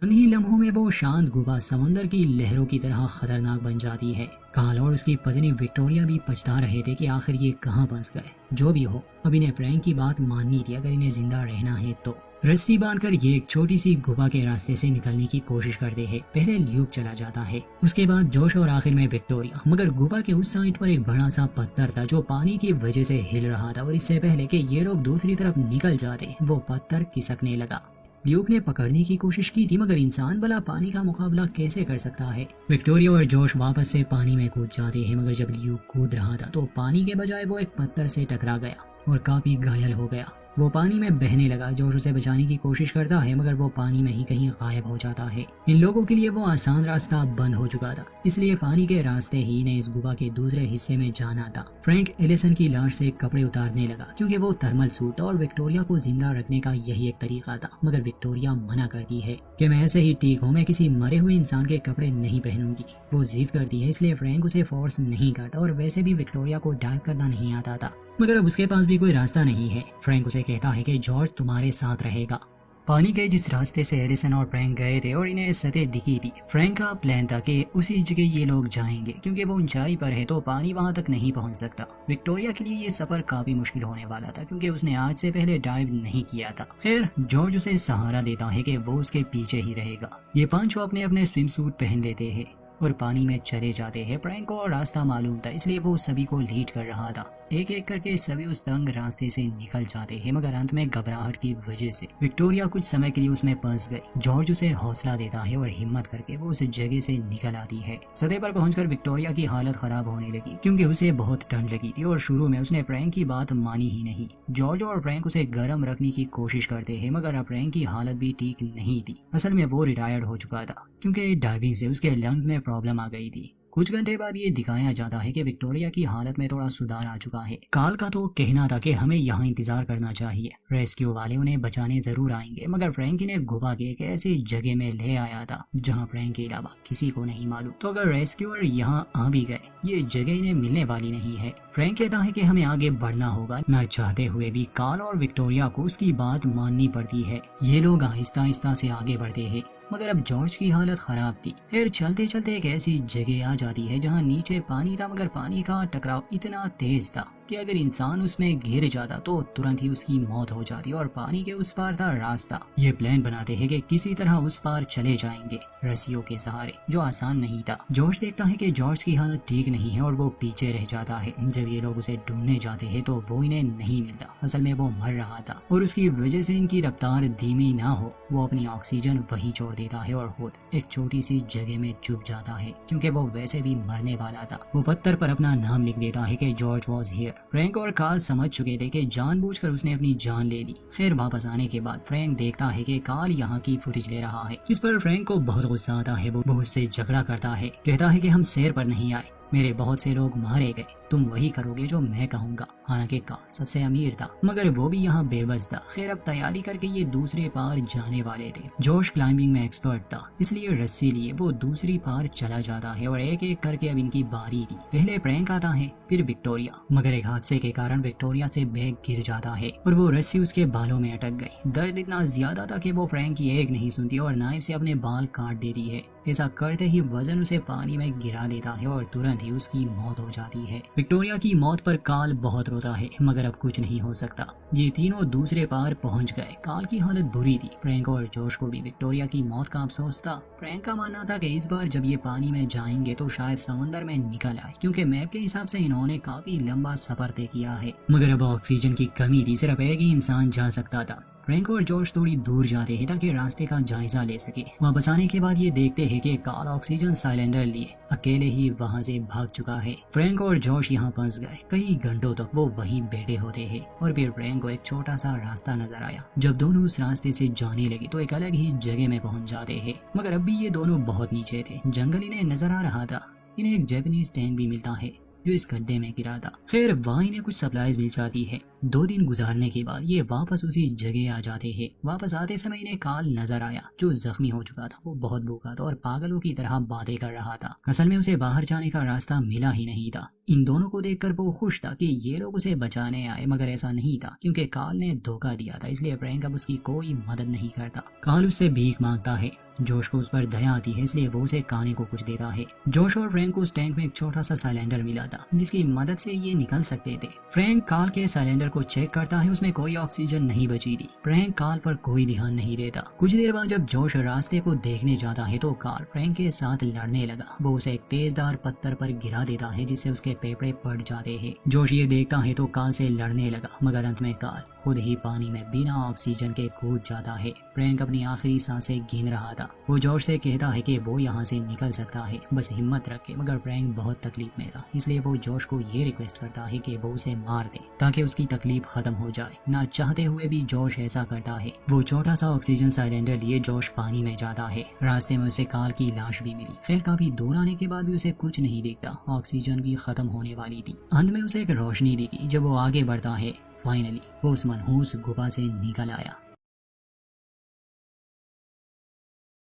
चंद ही लम्हों में वो शांत गुफा समुंदर की लहरों की तरह खतरनाक बन जाती है। कार्ल और उसकी पत्नी विक्टोरिया भी पछता रहे थे कि आखिर ये कहाँ फंस गए। जो भी हो, अब इन्हें फ्रैंक की बात माननी थी अगर इन्हें जिंदा रहना है तो। रस्सी बांधकर ये एक छोटी सी गुफा के रास्ते से निकलने की कोशिश करते हैं। पहले ल्यूक चला जाता है, उसके बाद जोश और आखिर में विक्टोरिया। मगर गुफा के उस साइड पर एक बड़ा सा पत्थर था जो पानी की वजह से हिल रहा था और इससे पहले कि ये लोग दूसरी तरफ निकल जाते वो पत्थर खिसकने लगा। ल्यूक ने पकड़ने की कोशिश की थी मगर इंसान भला पानी का मुकाबला कैसे कर सकता है। विक्टोरिया और जोश वापस से पानी में कूद जाते हैं मगर जब ल्यूक कूद रहा था तो पानी के बजाय वो एक पत्थर से टकरा गया और काफी घायल हो गया। वो पानी में बहने लगा। जोश उसे बचाने की कोशिश करता है मगर वो पानी में ही कहीं गायब हो जाता है। इन लोगों के लिए वो आसान रास्ता बंद हो चुका था, इसलिए पानी के रास्ते ही इन्हें इस गुफा के दूसरे हिस्से में जाना था। फ्रैंक एलिसन की लाश से कपड़े उतारने लगा क्योंकि वो थर्मल सूट था और विक्टोरिया को जिंदा रखने का यही एक तरीका था। मगर विक्टोरिया मना करती है कि मैं ऐसे ही ठीक हूँ, मैं किसी मरे हुए इंसान के कपड़े नहीं पहनूंगी। वो जिद करती है, इसलिए फ्रैंक उसे फोर्स नहीं करता और वैसे भी विक्टोरिया को डाइव करना नहीं आता था। मगर अब उसके पास भी कोई रास्ता नहीं है। फ्रैंक उसे कहता है कि जॉर्ज तुम्हारे साथ रहेगा। पानी के जिस रास्ते से एलिसन और फ्रैंक गए थे और इन्हें सतह दिखी थी, फ्रैंक का प्लान था कि उसी जगह ये लोग जाएंगे क्योंकि वो ऊंचाई पर है तो पानी वहां तक नहीं पहुंच सकता। विक्टोरिया के लिए ये सफर काफी मुश्किल होने वाला था क्योंकि उसने आज से पहले डाइव नहीं किया था। खैर, जॉर्ज उसे सहारा देता है कि वो उसके पीछे ही रहेगा। ये पांचों अपने अपने स्विम सूट पहन लेते हैं और पानी में चले जाते हैं। फ्रैंक को रास्ता मालूम था, इसलिए वो सभी को लीड कर रहा था। एक एक करके सभी उस तंग रास्ते से निकल जाते हैं मगर अंत में घबराहट की वजह से विक्टोरिया कुछ समय के लिए उसमें फंस गई। जॉर्ज उसे हौसला देता है और हिम्मत करके वो उस जगह से निकल आती है। सतह पर पहुंचकर विक्टोरिया की हालत खराब होने लगी क्योंकि उसे बहुत ठंड लगी थी और शुरू में उसने फ्रैंक की बात मानी ही नहीं। जॉर्ज और फ्रैंक उसे गर्म रखने की कोशिश करते हैं मगर अब फ्रैंक की हालत भी ठीक नहीं थी। असल में वो रिटायर्ड हो चुका था क्योंकि डाइविंग से उसके लंग्स में प्रॉब्लम आ गई थी। कुछ घंटे बाद ये दिखाया जाता है कि विक्टोरिया की हालत में थोड़ा सुधार आ चुका है। कार्ल का तो कहना था कि हमें यहाँ इंतजार करना चाहिए, रेस्क्यू वाले उन्हें बचाने जरूर आएंगे। मगर फ्रैंक इन्हें घुमा के एक ऐसी जगह में ले आया था जहाँ फ्रैंक के अलावा किसी को नहीं मालूम। तो अगर रेस्क्यूअर यहाँ आ भी गए, ये जगह इन्हें मिलने वाली नहीं है। फ्रैंक कहता है कि हमें आगे बढ़ना होगा। न चाहते हुए भी कार्ल और विक्टोरिया को उसकी बात माननी पड़ती है। ये लोग आहिस्ता आहिस्ता से आगे बढ़ते हैं मगर अब जॉर्ज की हालत खराब थी। फिर चलते चलते एक ऐसी जगह आ जाती है जहाँ नीचे पानी था मगर पानी का टकराव इतना तेज था कि अगर इंसान उसमें गिर जाता तो तुरंत ही उसकी मौत हो जाती और पानी के उस पार था रास्ता। ये प्लान बनाते हैं कि किसी तरह उस पार चले जाएंगे रस्सियों के सहारे, जो आसान नहीं था। जॉर्ज देखता है कि जॉर्ज की हालत ठीक नहीं है और वो पीछे रह जाता है। जब ये लोग उसे ढूंढने जाते हैं तो वो इन्हें नहीं मिलता। असल में वो मर रहा था और उसकी वजह से इनकी रफ्तार धीमी ना हो वो अपनी ऑक्सीजन वहीं छोड़ देता है और खुद एक छोटी सी जगह में छुप जाता है क्योंकि वो वैसे भी मरने वाला था। वो पत्थर पर अपना नाम लिख देता है कि जॉर्ज वॉज हियर। फ्रैंक और कार्ल समझ चुके थे कि जानबूझकर उसने अपनी जान ले ली। खैर, वापस आने के बाद फ्रैंक देखता है कि कार्ल यहाँ की फुटेज ले रहा है। इस पर फ्रैंक को बहुत गुस्सा आता है। वो उससे झगड़ा करता है, कहता है कि हम सैर पर नहीं आए, मेरे बहुत से लोग मारे गए, तुम वही करोगे जो मैं कहूँगा। हालांकि कार्ल सबसे अमीर था मगर वो भी यहाँ बेबस था। खैर, अब तैयारी करके ये दूसरे पार जाने वाले थे। जोश क्लाइंबिंग में एक्सपर्ट था, इसलिए रस्सी लिए वो दूसरी पार चला जाता है और एक एक करके अब इनकी बारी थी। पहले फ्रैंक आता है, फिर विक्टोरिया। मगर एक हादसे के कारण विक्टोरिया से बैग गिर जाता है और वो रस्सी उसके बालों में अटक गई। दर्द इतना ज्यादा था कि वो फ्रैंक की एक नहीं सुनती और नाइफ से अपने बाल काट देती है। ऐसा करते ही वजन उसे पानी में गिरा देता है और तुरंत ही उसकी मौत हो जाती है। विक्टोरिया की मौत पर कार्ल बहुत रोता है मगर अब कुछ नहीं हो सकता। ये तीनों दूसरे पार पहुंच गए। कार्ल की हालत बुरी थी। फ्रैंक और जोश को भी विक्टोरिया की मौत का अफसोस था। फ्रैंक का मानना था कि इस बार जब ये पानी में जाएंगे तो शायद समुद्र में निकल आए क्योंकि मैप के हिसाब से इन्होंने काफी लंबा सफर तय किया है। मगर अब ऑक्सीजन की कमी थी, सिर्फ एक ही इंसान जा सकता था। फ्रैंक और जॉर्ज थोड़ी दूर जाते हैं ताकि रास्ते का जायजा ले सके। वापस आने के बाद ये देखते हैं कि कार्ल ऑक्सीजन सिलेंडर लिए अकेले ही वहां से भाग चुका है। फ्रैंक और जॉर्ज यहाँ फंस गए। कई घंटों तक वो वहीं बैठे होते हैं और फिर फ्रैंक को एक छोटा सा रास्ता नजर आया। जब दोनों उस रास्ते से जाने लगे तो एक अलग ही जगह में पहुंच जाते हैं मगर अब भी ये दोनों बहुत नीचे थे। जंगल इन्हें नजर आ रहा था। इन्हें एक जापानीज टैंक भी मिलता है जो इस गड्ढे में गिरा था। खैर, वहाँ इन्हें कुछ सप्लाईज मिल जाती है। 2 दिन गुजारने के बाद ये वापस उसी जगह आ जाते हैं। वापस आते समय इन्हें कार्ल नजर आया जो जख्मी हो चुका था। वो बहुत भूखा था और पागलों की तरह बातें कर रहा था। असल में उसे बाहर जाने का रास्ता मिला ही नहीं था, इन दोनों को देखकर वो खुश था कि ये लोग उसे बचाने आए, मगर ऐसा नहीं था क्योंकि कार्ल ने धोखा दिया था, इसलिए फ्रैंक अब उसकी कोई मदद नहीं करता। कार्ल उससे भीख मांगता है। जोश को उस पर दया आती है, इसलिए वो उसे खाने को कुछ देता है। जोश और फ्रैंक को उस टैंक में एक छोटा सा सिलेंडर मिला था जिसकी मदद से ये निकल सकते थे। फ्रैंक कार्ल के सिलेंडर को चेक करता है, उसमें कोई ऑक्सीजन नहीं बची थी। फ्रैंक कार्ल पर कोई ध्यान नहीं देता। कुछ देर बाद जब जोश रास्ते को देखने जाता है तो कार्ल फ्रैंक के साथ लड़ने लगा। वो उसे एक तेजदार पत्थर पर गिरा देता है जिससे उसके फेफड़े फट जाते हैं। जोश ये देखता है तो कार्ल से लड़ने लगा, मगर अंत में कार्ल खुद ही पानी में बिना ऑक्सीजन के कूद जाता है। फ्रैंक अपनी आखिरी सांसें गिन रहा था। वो जोश से कहता है कि वो यहाँ से निकल सकता है, बस हिम्मत रखे, मगर फ्रैंक बहुत तकलीफ में था, इसलिए वो जोश को ये रिक्वेस्ट करता है कि वो उसे मार दे ताकि उसकी तकलीफ खत्म हो जाए। ना चाहते हुए भी जोश ऐसा करता है। वो छोटा सा ऑक्सीजन सिलेंडर लिए जोश पानी में जाता है। रास्ते में उसे कार्ल की लाश भी मिली। खैर काफी दूर आने के बाद भी उसे कुछ नहीं दिखता, ऑक्सीजन भी खत्म होने वाली थी। अंत में उसे एक रोशनी दिखी। जब वो आगे बढ़ता है, फाइनली वो उस मनहूस गुफा से निकल आया।